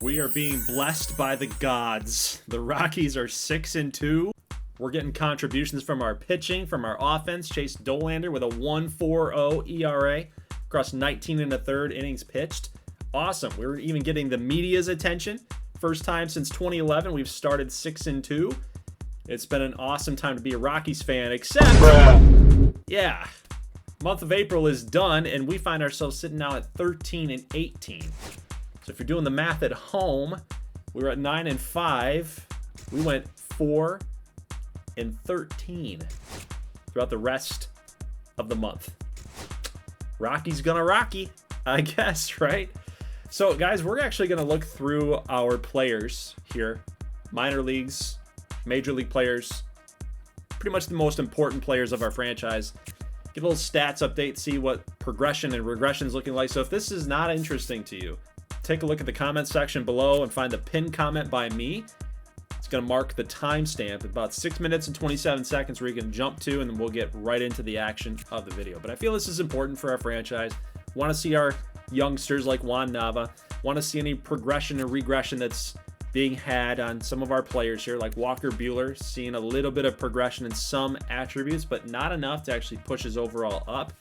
We are being blessed by the gods. The Rockies are 6-2. We're getting contributions from our pitching, from our offense. Chase Dollander with a 1.40 ERA across 19 1/3 innings pitched. Awesome. We're even getting the media's attention. First time since 2011 we've started 6-2. It's been an awesome time to be a Rockies fan, except, yeah, month of April is done, and we find ourselves sitting now at 13-18. So if you're doing the math at home, we were at 9-5. We went 4-13 throughout the rest of the month. Rocky's gonna Rocky, I guess, right? So guys, we're actually gonna look through our players here. Minor leagues, major league players, pretty much the most important players of our franchise. Give a little stats update, see what progression and regression is looking like. So if this is not interesting to you, take a look at the comment section below and find the pinned comment by me. It's going to mark the timestamp, about 6 minutes and 27 seconds, where you can jump to, and then we'll get right into the action of the video. But I feel this is important for our franchise. Want to see our youngsters like Juan Nava. Want to see any progression or regression that's being had on some of our players here, like Walker Buehler, seeing a little bit of progression in some attributes, but not enough to actually push his overall up,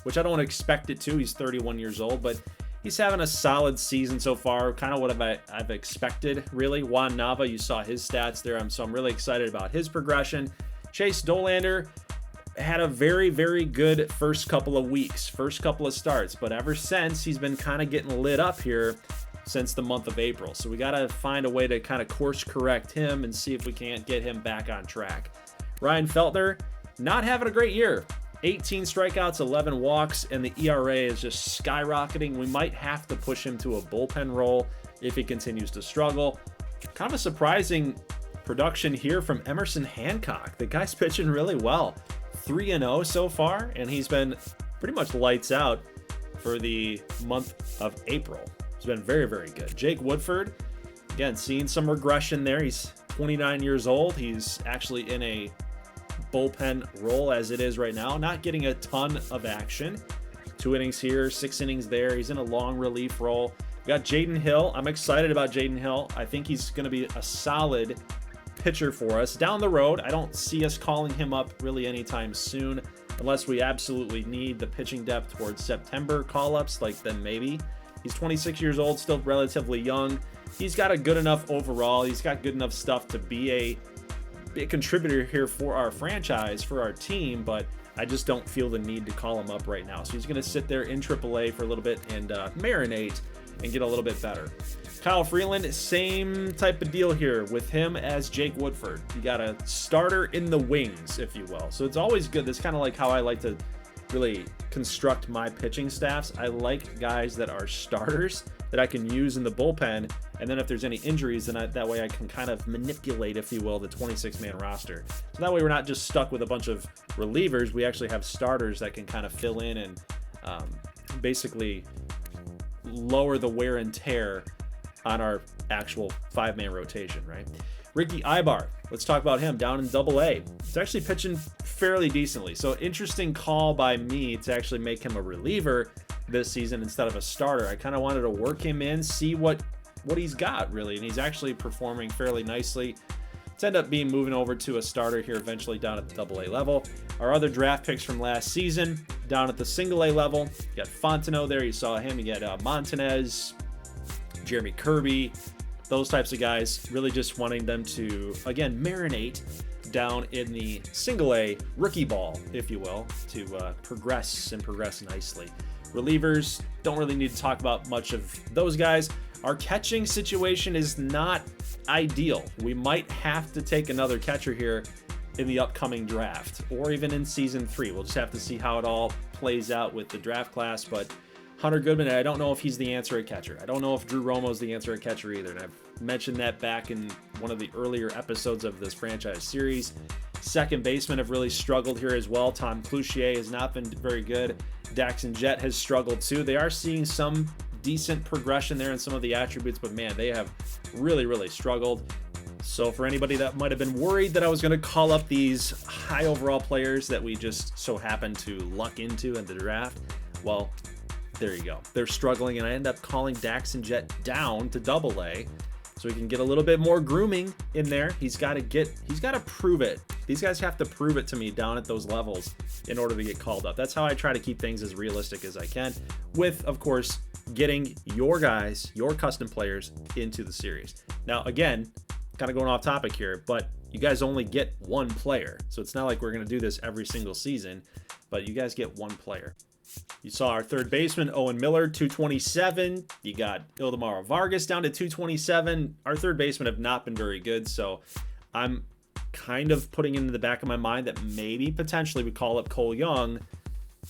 which I don't expect it to. He's 31 years old, but he's having a solid season so far, kind of what I've expected, really. Juan Nava, you saw his stats there, so I'm really excited about his progression. Chase Dollander had a very, very good first couple of weeks, first couple of starts, but ever since, he's been kind of getting lit up here since the month of April. So we got to find a way to kind of course correct him and see if we can't get him back on track. Ryan Feltner, not having a great year. 18 strikeouts, 11 walks, and the ERA is just skyrocketing. We might have to push him to a bullpen role if he continues to struggle. Kind of a surprising production here from Emerson Hancock. The guy's pitching really well. 3-0 so far, and he's been pretty much lights out for the month of April. It's been very, very good. Jake Woodford, again, seeing some regression there. He's 29 years old. He's actually in a bullpen role as it is right now, not getting a ton of action. 2 innings here, 6 innings there. He's in a long relief role. We got Jaden Hill. I'm excited about Jaden Hill. I think he's going to be a solid pitcher for us down the road. I don't see us calling him up really anytime soon, unless we absolutely need the pitching depth towards September call-ups, like then maybe. He's 26 years old, still relatively young. He's got a good enough overall. He's got good enough stuff to be a contributor here for our franchise, for our team, but I just don't feel the need to call him up right now. So he's going to sit there in AAA for a little bit and marinate and get a little bit better. Kyle Freeland, same type of deal here with him as Jake Woodford. You got a starter in the wings, if you will. So it's always good. That's kind of like how I like to really construct my pitching staffs. I like guys that are starters that I can use in the bullpen, and then if there's any injuries, then that way I can kind of manipulate, if you will, the 26-man roster. So that way we're not just stuck with a bunch of relievers. We actually have starters that can kind of fill in and basically lower the wear and tear on our actual 5-man rotation, right? Ricky Ibar, let's talk about him down in AA. He's actually pitching fairly decently. So interesting call by me to actually make him a reliever this season instead of a starter. I kind of wanted to work him in, see what he's got really, and he's actually performing fairly nicely. It's ended up being moving over to a starter here eventually down at the AA level. Our other draft picks from last season down at the single A level. You got Fontenot there, you saw him. You got Montanez, Jeremy Kirby, those types of guys, really just wanting them to, again, marinate down in the single A rookie ball, if you will, to progress nicely. Relievers, don't really need to talk about much of those guys. Our catching situation is not ideal. We might have to take another catcher here in the upcoming draft, or even in season 3. We'll just have to see how it all plays out with the draft class, but Hunter Goodman, I don't know if he's the answer at catcher. I don't know if Drew Romo's the answer at catcher either, and I've mentioned that back in one of the earlier episodes of this franchise series. Second basemen have really struggled here as well. Tom Cloutier has not been very good. Daxon Jett has struggled too. They are seeing some decent progression there in some of the attributes, but man, they have really, really struggled. So for anybody that might have been worried that I was going to call up these high overall players that we just so happened to luck into in the draft, well, There you go. They're struggling, and I end up calling Dax and Jet down to AA so he can get a little bit more grooming in there. He's got to prove it. These guys have to prove it to me down at those levels in order to get called up. That's how I try to keep things as realistic as I can with, of course, getting your guys, your custom players into the series. Now, again, kind of going off topic here, but you guys only get one player. So it's not like we're going to do this every single season, but you guys get one player. You saw our third baseman, Owen Miller, 227. You got Ildemaro Vargas down to 227. Our third basemen have not been very good, so I'm kind of putting into the back of my mind that maybe potentially we call up Cole Young,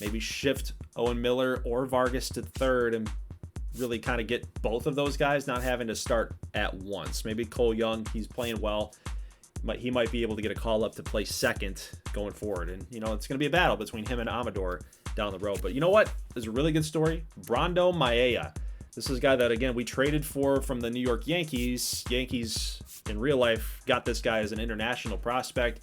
maybe shift Owen Miller or Vargas to third and really kind of get both of those guys not having to start at once. Maybe Cole Young, he's playing well. He might be able to get a call up to play second going forward. And, you know, it's going to be a battle between him and Amador down the road. But you know what? There's a really good story. Brando Maella. This is a guy that, again, we traded for from the New York Yankees. Yankees, in real life, got this guy as an international prospect.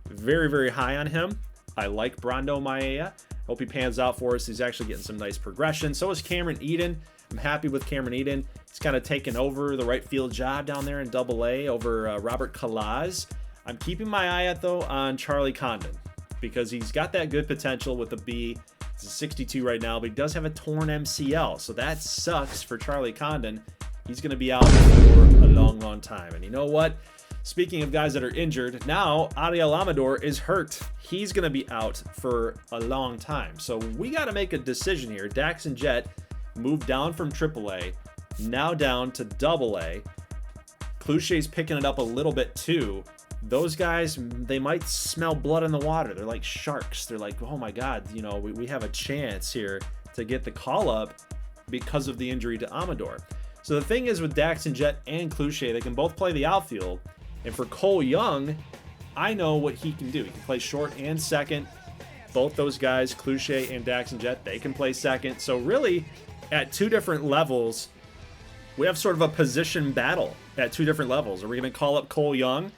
Very, very high on him. I like Brando Maella. Hope he pans out for us. He's actually getting some nice progression. So is Cameron Eden. I'm happy with Cameron Eden. He's kind of taken over the right field job down there in AA over Robert Kalaz. I'm keeping my eye out, though, on Charlie Condon because he's got that good potential with the B. He's 62 right now, but he does have a torn MCL, so that sucks for Charlie Condon. He's going to be out for a long, long time. And you know what? Speaking of guys that are injured, now Ariel Amador is hurt. He's going to be out for a long time. So we got to make a decision here. Dax and Jet moved down from AAA, now down to AA. Cloutier's picking it up a little bit too. Those guys, they might smell blood in the water. They're like sharks. They're like, oh my God, you know, we have a chance here to get the call up because of the injury to Amador. So the thing is with Dax and Jet and Cloutier, they can both play the outfield. And for Cole Young, I know what he can do. He can play short and second. Both those guys, Cloutier and Dax and Jet, they can play second. So really, at two different levels, we have sort of a position battle at two different levels. Are we going to call up Cole Young,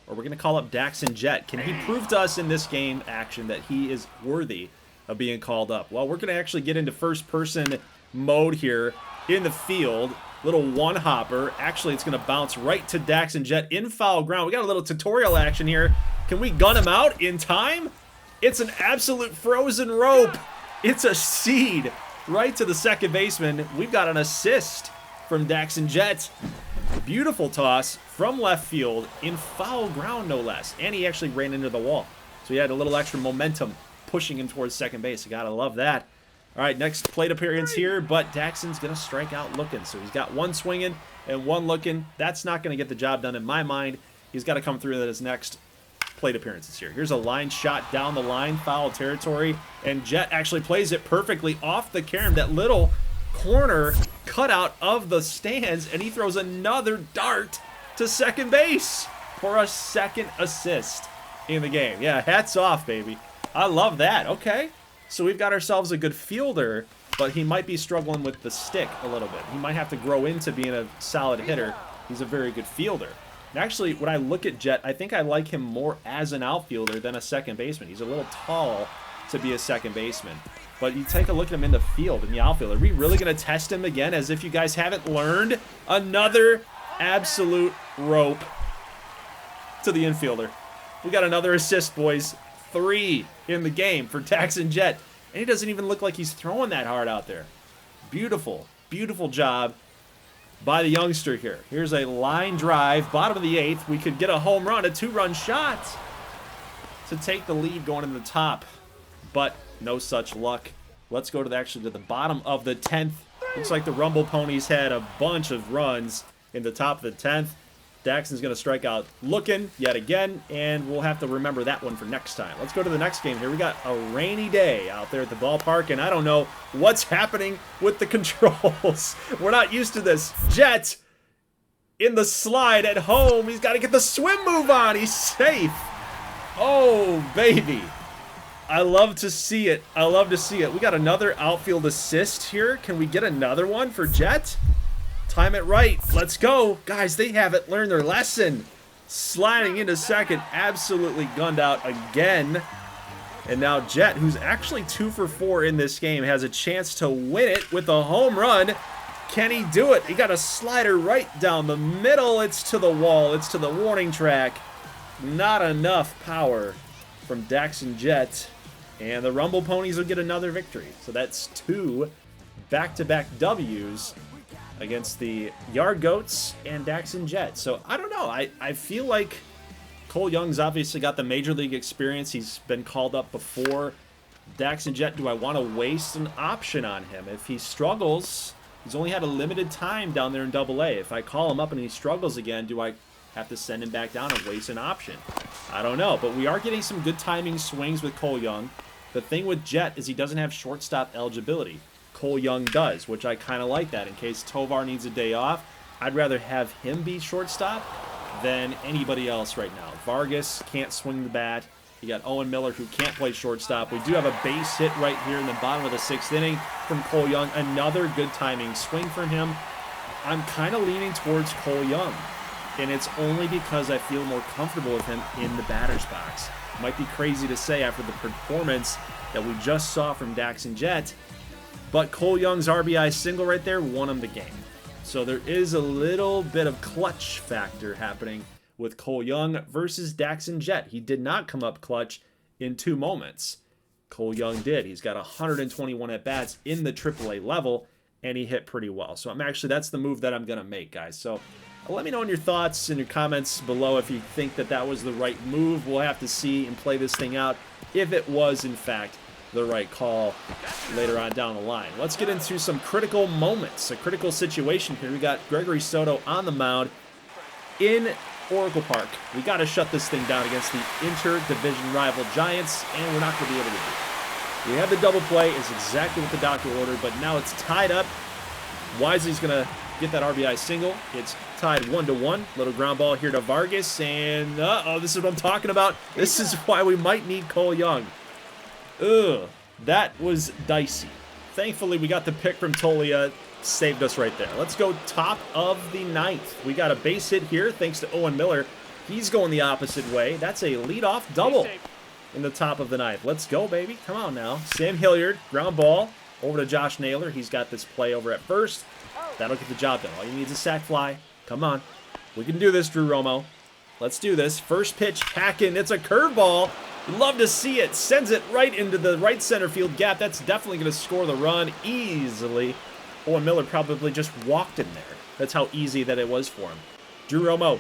or we're going to call up Dax and Jet? Can he prove to us in this game action that he is worthy of being called up? Well, we're going to actually get into first-person mode here in the field. Little one-hopper. Actually, it's going to bounce right to Dax and Jet in foul ground. We got a little tutorial action here. Can we gun him out in time? It's an absolute frozen rope. It's a seed right to the second baseman. We've got an assist from Dax and Jet. Beautiful toss from left field in foul ground, no less. And he actually ran into the wall. So he had a little extra momentum pushing him towards second base. You got to love that. All right, next plate appearance here, but Daxon's going to strike out looking. So he's got one swinging and one looking. That's not going to get the job done in my mind. He's got to come through his next plate appearances here. Here's a line shot down the line, foul territory, and Jet actually plays it perfectly off the carom, that little corner cutout of the stands, and he throws another dart to second base for a second assist in the game. Yeah, hats off, baby. I love that. Okay. So we've got ourselves a good fielder, but he might be struggling with the stick a little bit. He might have to grow into being a solid hitter. He's a very good fielder. And actually, when I look at Jet, I think I like him more as an outfielder than a second baseman. He's a little tall to be a second baseman. But you take a look at him in the field, in the outfield. Are we really going to test him again as if you guys haven't learned? Another absolute rope to the infielder. We got another assist, boys. 3 in the game for Dax and Jet. And he doesn't even look like he's throwing that hard out there. Beautiful, beautiful job by the youngster here. Here's a line drive, bottom of the 8th. We could get a home run, a 2-run shot to take the lead going into the top. But no such luck. Let's go to the bottom of the 10th. Looks like the Rumble Ponies had a bunch of runs in the top of the 10th. Daxon's going to strike out looking yet again, and we'll have to remember that one for next time. Let's go to the next game here. We got a rainy day out there at the ballpark, and I don't know what's happening with the controls. We're not used to this. Jet in the slide at home. He's got to get the swim move on. He's safe. Oh, baby. I love to see it. I love to see it. We got another outfield assist here. Can we get another one for Jet? Time it right. Let's go. Guys, they haven't learned their lesson. Sliding into second. Absolutely gunned out again. And now Jet, who's actually 2 for 4 in this game, has a chance to win it with a home run. Can he do it? He got a slider right down the middle. It's to the wall. It's to the warning track. Not enough power from Daxon Jet. And the Rumble Ponies will get another victory. So that's 2 back-to-back W's against the Yard Goats and Daxon Jet. So I don't know. I feel like Cole Young's obviously got the major league experience. He's been called up before. Daxon Jet, do I want to waste an option on him? If he struggles, he's only had a limited time down there in Double-A. If I call him up and he struggles again, do I have to send him back down and waste an option? I don't know, but we are getting some good timing swings with Cole Young. The thing with Jet is he doesn't have shortstop eligibility. Cole Young does, which I kind of like that. In case Tovar needs a day off, I'd rather have him be shortstop than anybody else right now. Vargas can't swing the bat. You got Owen Miller, who can't play shortstop. We do have a base hit right here in the bottom of the 6th inning from Cole Young. Another good timing swing from him. I'm kind of leaning towards Cole Young, and it's only because I feel more comfortable with him in the batter's box. Might be crazy to say after the performance that we just saw from Daxon Jet, but Cole Young's RBI single right there won him the game. So there is a little bit of clutch factor happening with Cole Young versus Daxon Jet. He did not come up clutch in 2 moments. Cole Young did. He's got 121 at-bats in the AAA level, and he hit pretty well. So that's the move that I'm going to make, guys. So let me know in your thoughts and your comments below if you think that was the right move. We'll have to see and play this thing out if it was, in fact, the right call later on down the line. Let's get into some critical moments, a critical situation here. We got Gregory Soto on the mound in Oracle Park. We got to shut this thing down against the inter-division rival Giants, and we're not going to be able to do it. We have the double play. It's exactly what the doctor ordered, but now it's tied up. Wisely's going to get that RBI single. It's tied 1-1. Little ground ball here to Vargas, and this is what I'm talking about. This is why we might need Cole Young. Ugh, that was dicey. Thankfully, we got the pick from Tolia. Saved us right there. Let's go top of the 9th. We got a base hit here thanks to Owen Miller. He's going the opposite way. That's a leadoff double in the top of the 9th. Let's go, baby. Come on now. Sam Hilliard, ground ball over to Josh Naylor. He's got this play over at first. That'll get the job done. All you need is a sac fly. Come on. We can do this, Drew Romo. Let's do this. First pitch, hacking. It's a curveball. Love to see it. Sends it right into the right center field gap. That's definitely going to score the run easily. Owen Miller probably just walked in there. That's how easy that it was for him. Drew Romo,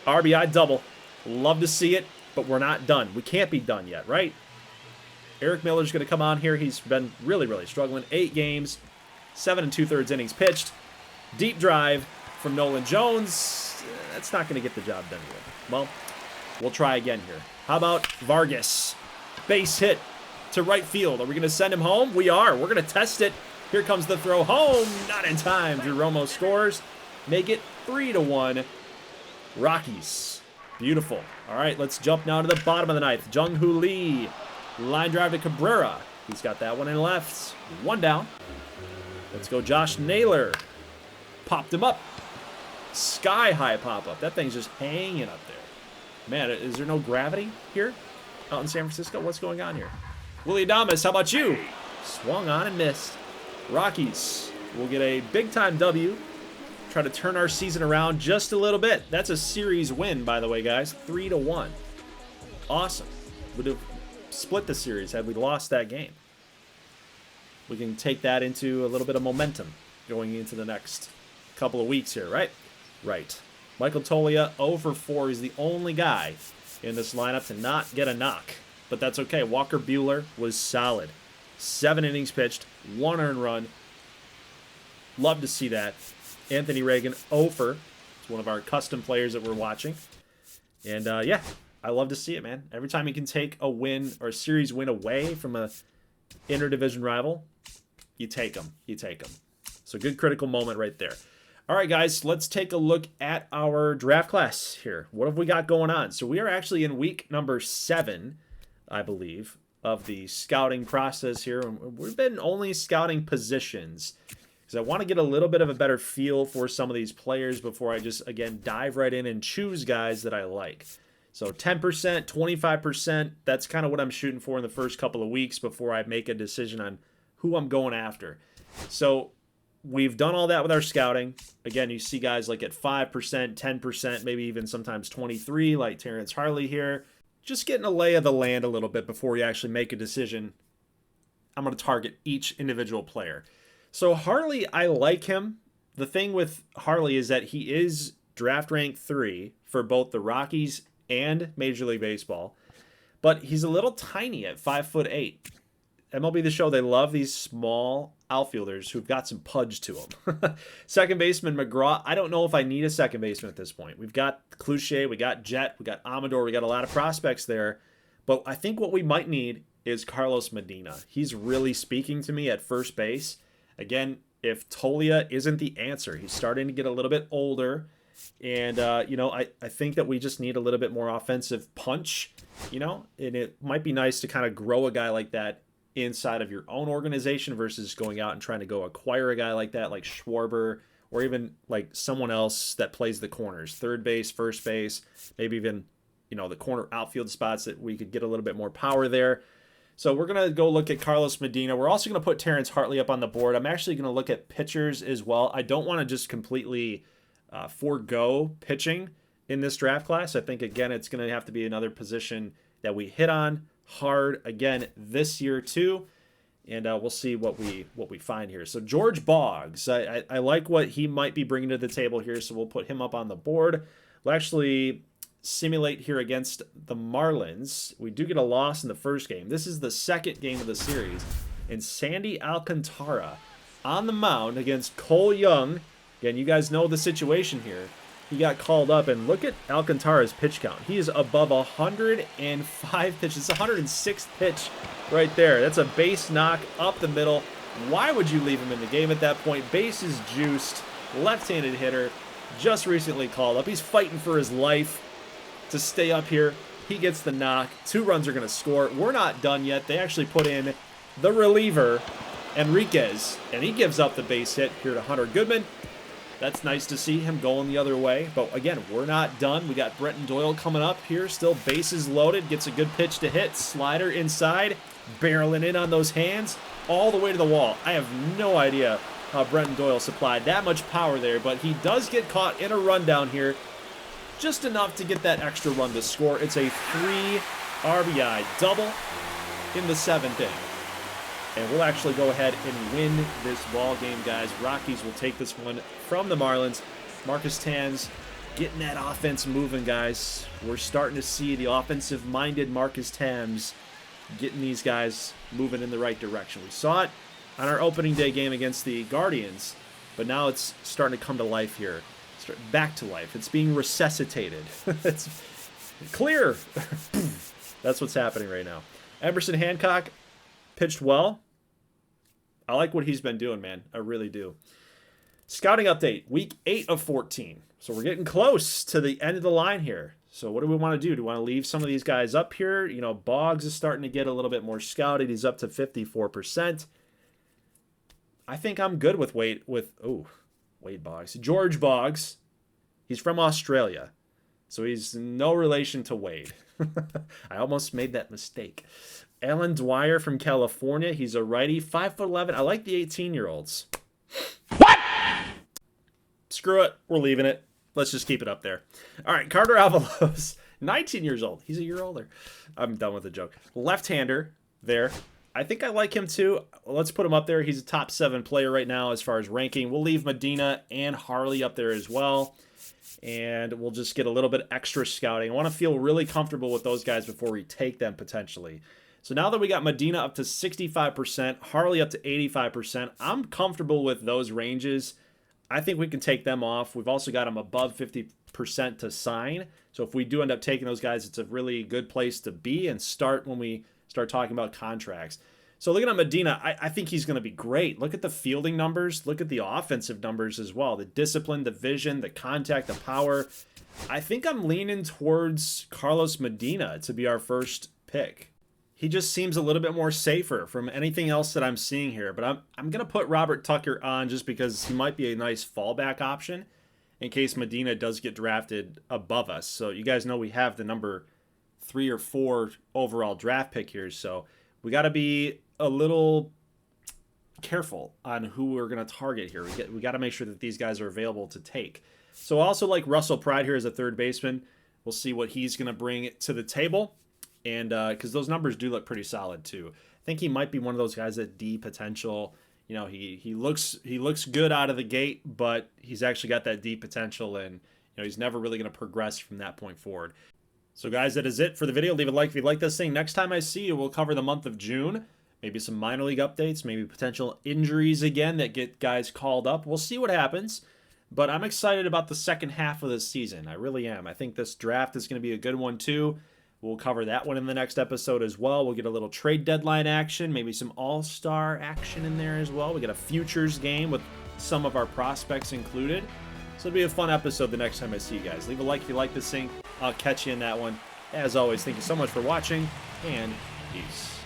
RBI double. Love to see it, but we're not done. We can't be done yet, right? Eric Miller's going to come on here. He's been really, really struggling. 8 games, 7 2/3 innings pitched. Deep drive from Nolan Jones. That's not going to get the job done here. Well, we'll try again here. How about Vargas? Base hit to right field. Are we going to send him home? We are. We're going to test it. Here comes the throw home. Not in time. Drew Romo scores. Make it 3-1. Rockies. Beautiful. All right, let's jump now to the bottom of the 9th. Jung-Hoo Lee. Line drive to Cabrera. He's got that one in left. 1 down. Let's go Josh Naylor. Popped him up. Sky-high pop-up. That thing's just hanging up there. Man, is there no gravity here out in San Francisco? What's going on here? Willie Adames, how about you? Swung on and missed. Rockies will get a big-time W. Try to turn our season around just a little bit. That's a series win, by the way, guys. 3-1. Awesome. Would have split the series had we lost that game. We can take that into a little bit of momentum going into the next couple of weeks here, right? Right. Michael Tolia, 0 for 4. He's the only guy in this lineup to not get a knock. But that's okay. Walker Buehler was solid. 7 innings pitched, 1 earned run. Love to see that. Anthony Reagan, 0 for. It's one of our custom players that we're watching. And, yeah, I love to see it, man. Every time he can take a win or a series win away from a interdivision rival, you take them. You take them. So good critical moment right there. All right, guys, let's take a look at our draft class here. What have we got going on? So we are actually in week number 7, I believe, of the scouting process here. We've been only scouting positions because I want to get a little bit of a better feel for some of these players before I just, again, dive right in and choose guys that I like. So 10%, 25%, that's kind of what I'm shooting for in the first couple of weeks before I make a decision on who I'm going after. So we've done all that with our scouting. Again, you see guys like at 5%, 10%, maybe even sometimes 23, like Terrence Harley here. Just getting a lay of the land a little bit before you actually make a decision. I'm going to target each individual player. So Harley, I like him. The thing with Harley is that he is draft rank 3 for both the Rockies and Major League Baseball, but he's a little tiny at 5'8". MLB The Show, they love these small outfielders who've got some pudge to them. Second baseman McGraw, I don't know if I need a second baseman at this point. We've got Cloutier, we got Jet, we got Amador, we got a lot of prospects there, but I think what we might need is Carlos Medina. He's really speaking to me at first base. Again, if Tolia isn't the answer, he's starting to get a little bit older. And, I think that we just need a little bit more offensive punch, and it might be nice to kind of grow a guy like that inside of your own organization versus going out and trying to go acquire a guy like that, like Schwarber, or even like someone else that plays the corners, third base, first base, maybe even, the corner outfield spots that we could get a little bit more power there. So we're going to go look at Carlos Medina. We're also going to put Terrence Hartley up on the board. I'm actually going to look at pitchers as well. I don't want to just completely forego pitching in this draft class. I think, again, it's going to have to be another position that we hit on hard again this year too. And we'll see what we find here. So George Boggs, I like what he might be bringing to the table here, so we'll put him up on the board. We'll actually simulate here against the Marlins. We do get a loss in the first game. This is the second game of the series. And Sandy Alcantara on the mound against Cole Young. Again, you guys know the situation here. He got called up, and look at Alcantara's pitch count. He is above 105 pitches. It's 106th pitch right there. That's a base knock up the middle. Why would you leave him in the game at that point? Base is juiced, left-handed hitter, just recently called up. He's fighting for his life to stay up here. He gets the knock. 2 runs are going to score. We're not done yet. They actually put in the reliever, Enriquez, and he gives up the base hit here to Hunter Goodman. That's nice to see him going the other way. But again, we're not done. We got Brenton Doyle coming up here. Still bases loaded. Gets a good pitch to hit. Slider inside. Barreling in on those hands. All the way to the wall. I have no idea how Brenton Doyle supplied that much power there. But he does get caught in a rundown here. Just enough to get that extra run to score. It's a 3 RBI double in the 7th inning. And we'll actually go ahead and win this ball game, guys. Rockies will take this one from the Marlins. Marcus Tans getting that offense moving, guys. We're starting to see the offensive-minded Marcus Tans getting these guys moving in the right direction. We saw it on our opening day game against the Guardians, but now it's starting to come to life here. Back to life. It's being resuscitated. It's clear. That's what's happening right now. Emerson Hancock pitched well. I like what he's been doing, man. I really do. Scouting update, week 8 of 14. So we're getting close to the end of the line here. So what do we want to do? Do we want to leave some of these guys up here? Boggs is starting to get a little bit more scouted. He's up to 54%. I think I'm good with Wade Boggs. George Boggs. He's from Australia. So he's no relation to Wade. I almost made that mistake. Alan Dwyer from California. He's a righty, 5'11". I like the 18-year-olds. What? Screw it. We're leaving it. Let's just keep it up there. All right, Carter Avalos, 19 years old. He's a year older. I'm done with the joke. Left-hander there. I think I like him too. Let's put him up there. He's a top 7 player right now as far as ranking. We'll leave Medina and Harley up there as well. And we'll just get a little bit extra scouting. I want to feel really comfortable with those guys before we take them potentially. So now that we got Medina up to 65%, Harley up to 85%, I'm comfortable with those ranges. I think we can take them off. We've also got them above 50% to sign. So if we do end up taking those guys, it's a really good place to be and start when we start talking about contracts. So looking at Medina, I think he's going to be great. Look at the fielding numbers. Look at the offensive numbers as well. The discipline, the vision, the contact, the power. I think I'm leaning towards Carlos Medina to be our first pick. He just seems a little bit more safer from anything else that I'm seeing here. But I'm going to put Robert Tucker on just because he might be a nice fallback option. in case Medina does get drafted above us. So you guys know we have the number 3 or 4 overall draft pick here. So we got to be a little careful on who we're going to target here. We got to make sure that these guys are available to take. So I also like Russell Pride here as a third baseman. We'll see what he's going to bring to the table. And because those numbers do look pretty solid too. I think he might be one of those guys that D potential. You know, he looks good out of the gate, but he's actually got that D potential, and you know he's never really going to progress from that point forward. So guys, that is it for the video. Leave a like if you like this thing. Next time I see you, we'll cover the month of June. Maybe some minor league updates, maybe potential injuries again that get guys called up. We'll see what happens. But I'm excited about the second half of this season. I really am. I think this draft is going to be a good one too. We'll cover that one in the next episode as well. We'll get a little trade deadline action, maybe some all-star action in there as well. We get a futures game with some of our prospects included. So it'll be a fun episode the next time I see you guys. Leave a like if you like this thing. I'll catch you in that one. As always, thank you so much for watching, and peace.